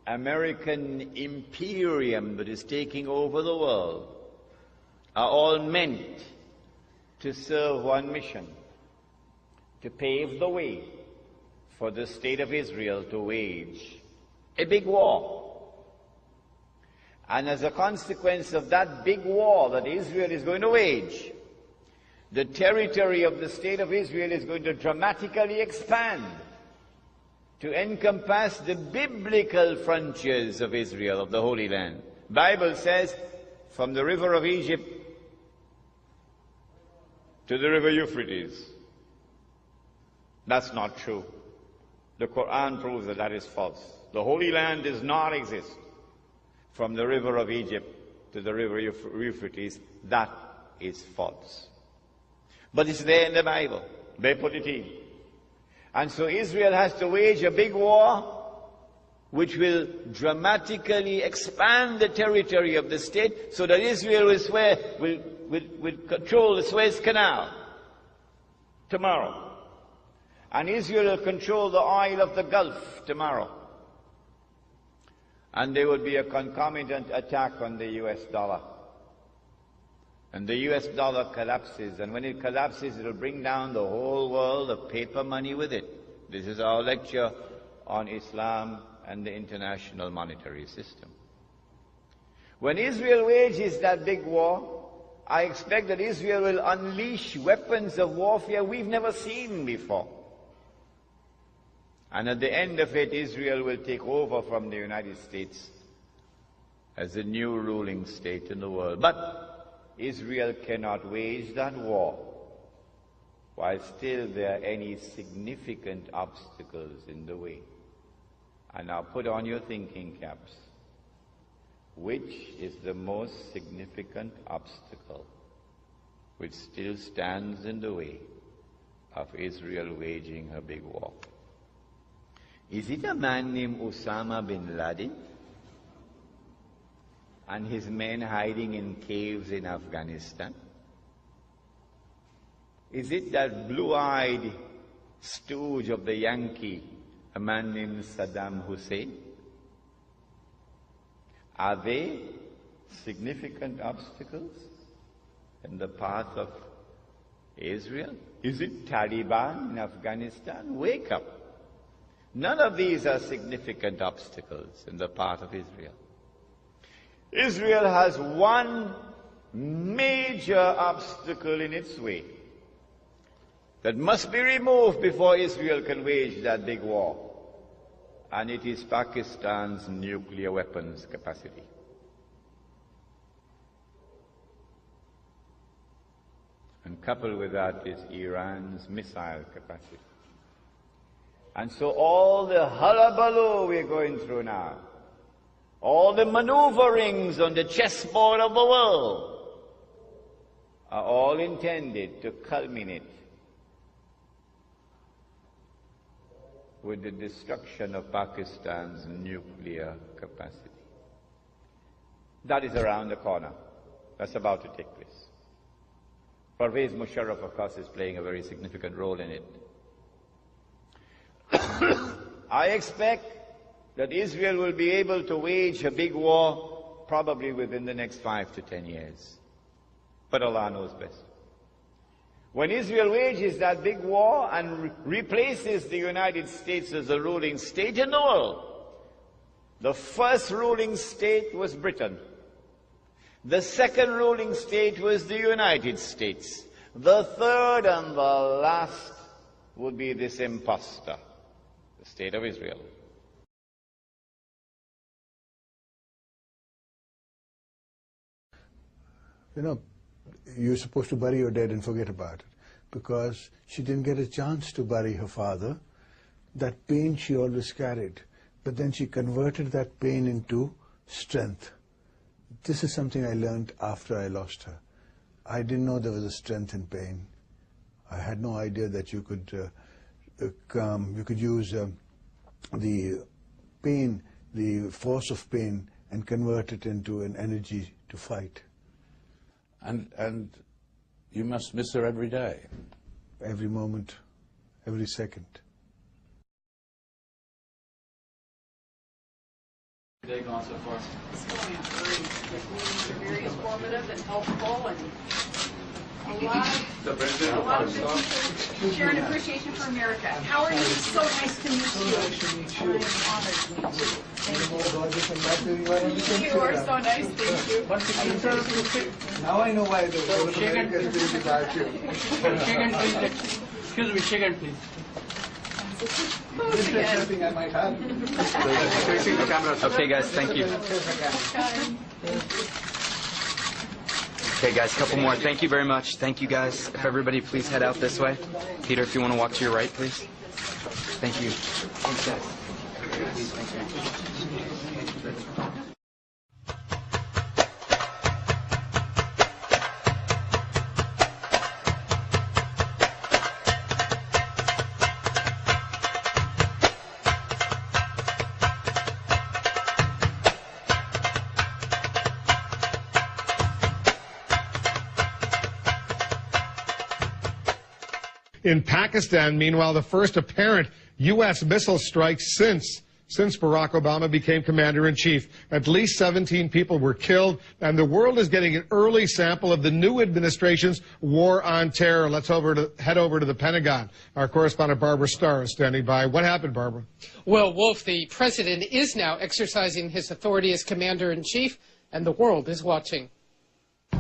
American imperium that is taking over the world are all meant to serve one mission: to pave the way for the state of Israel to wage a big war. And as a consequence of that big war that Israel is going to wage, the territory of the state of Israel is going to dramatically expand to encompass the biblical frontiers of Israel, of the Holy Land. Bible says, from the river of Egypt to the river Euphrates. That's not true. The Quran proves that that is false. The Holy Land does not exist from the river of Egypt to the river Euphrates. That is false. But it's there in the Bible. They put it in. And so Israel has to wage a big war which will dramatically expand the territory of the state so that Israel will control the Suez Canal tomorrow. And Israel will control the oil of the Gulf tomorrow. And there will be a concomitant attack on the US dollar. And the US dollar collapses, and when it collapses, it will bring down the whole world of paper money with it. This is our lecture on Islam and the international monetary system. When Israel wages that big war, I expect that Israel will unleash weapons of warfare we've never seen before. And at the end of it, Israel will take over from the United States as the new ruling state in the world. But Israel cannot wage that war while still there are any significant obstacles in the way. And now put on your thinking caps. Which is the most significant obstacle which still stands in the way of Israel waging her big war? Is it a man named Osama bin Laden and his men hiding in caves in Afghanistan? Is it that blue-eyed stooge of the Yankee, a man named Saddam Hussein? Are they significant obstacles in the path of Israel? Is it Taliban in Afghanistan? Wake up. None of these are significant obstacles in the path of Israel. Israel has one major obstacle in its way that must be removed before Israel can wage that big war, and it is Pakistan's nuclear weapons capacity. And coupled with that is Iran's missile capacity. And so all the hullabaloo we're going through now, all the maneuverings on the chessboard of the world, are all intended to culminate with the destruction of Pakistan's nuclear capacity. That is around the corner. That's about to take place. Pervez Musharraf, of course, is playing a very significant role in it. I expect that Israel will be able to wage a big war probably within the next 5 to 10 years. But Allah knows best. When Israel wages that big war and replaces the United States as the ruling state in the world, the first ruling state was Britain. The second ruling state was the United States. The third and the last would be this imposter, the state of Israel. You know, you're supposed to bury your dead and forget about it, because she didn't get a chance to bury her father. That pain she always carried, but then she converted that pain into strength. This is something I learned after I lost her. I didn't know there was a strength in pain. I had no idea that you could use the pain, the force of pain, and convert it into an energy to fight. And you must miss her every day. Every moment, every second. day going so far? It's going great. Very informative and helpful, and a lot of good people share an appreciation for America. How are you? So nice to meet you. I'm honored to meet you. Thank you. You are so nice. Thank you. Now I know why the America is doing the bad too. Shake hand, please. Excuse me, shake hand, please. Close again. I might have. Okay, guys, thank you. Okay, guys, couple more. Thank you very much. Thank you, guys. If everybody please head out this way. Peter, if you want to walk to your right, please. Thank you. Thanks, guys. Please, thank you. In Pakistan, meanwhile, the first apparent U.S. missile strike since Barack Obama became commander-in-chief. At least 17 people were killed, and the world is getting an early sample of the new administration's war on terror. Let's head over to the Pentagon. Our correspondent Barbara Starr is standing by. What happened, Barbara? Well, Wolf, the president is now exercising his authority as commander-in-chief, and the world is watching.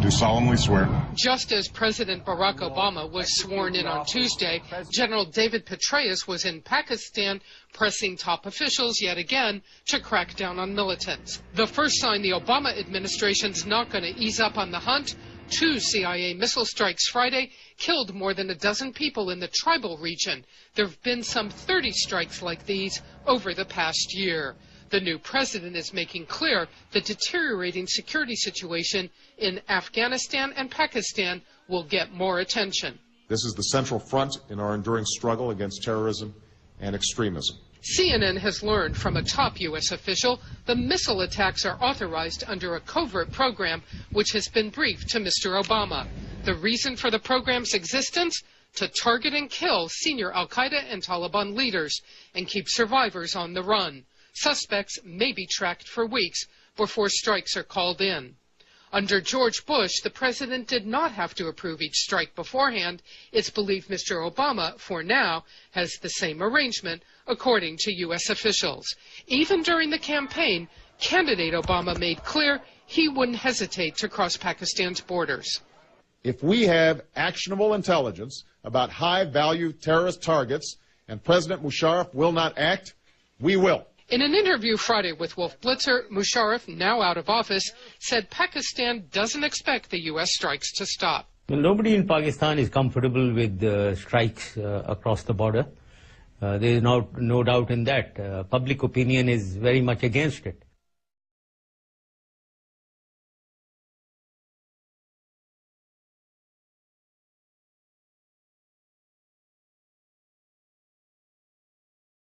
Do solemnly swear. Just as President Barack Obama was sworn in on Tuesday, General David Petraeus was in Pakistan pressing top officials yet again to crack down on militants. The first sign the Obama administration's not going to ease up on the hunt: 2 CIA missile strikes Friday killed more than a dozen people in the tribal region. There have been some 30 strikes like these over the past year. The new president is making clear the deteriorating security situation in Afghanistan and Pakistan will get more attention. This is the central front in our enduring struggle against terrorism and extremism. CNN has learned from a top U.S. official the missile attacks are authorized under a covert program which has been briefed to Mr. Obama. The reason for the program's existence? To target and kill senior al-Qaeda and Taliban leaders and keep survivors on the run. Suspects may be tracked for weeks before strikes are called in. Under George Bush, the president did not have to approve each strike beforehand. It's believed Mr. Obama, for now, has the same arrangement, according to U.S. officials. Even during the campaign, candidate Obama made clear he wouldn't hesitate to cross Pakistan's borders. If we have actionable intelligence about high-value terrorist targets and President Musharraf will not act, we will. In an interview Friday with Wolf Blitzer, Musharraf, now out of office, said Pakistan doesn't expect the U.S. strikes to stop. Well, nobody in Pakistan is comfortable with strikes across the border. There is no doubt in that. Public opinion is very much against it.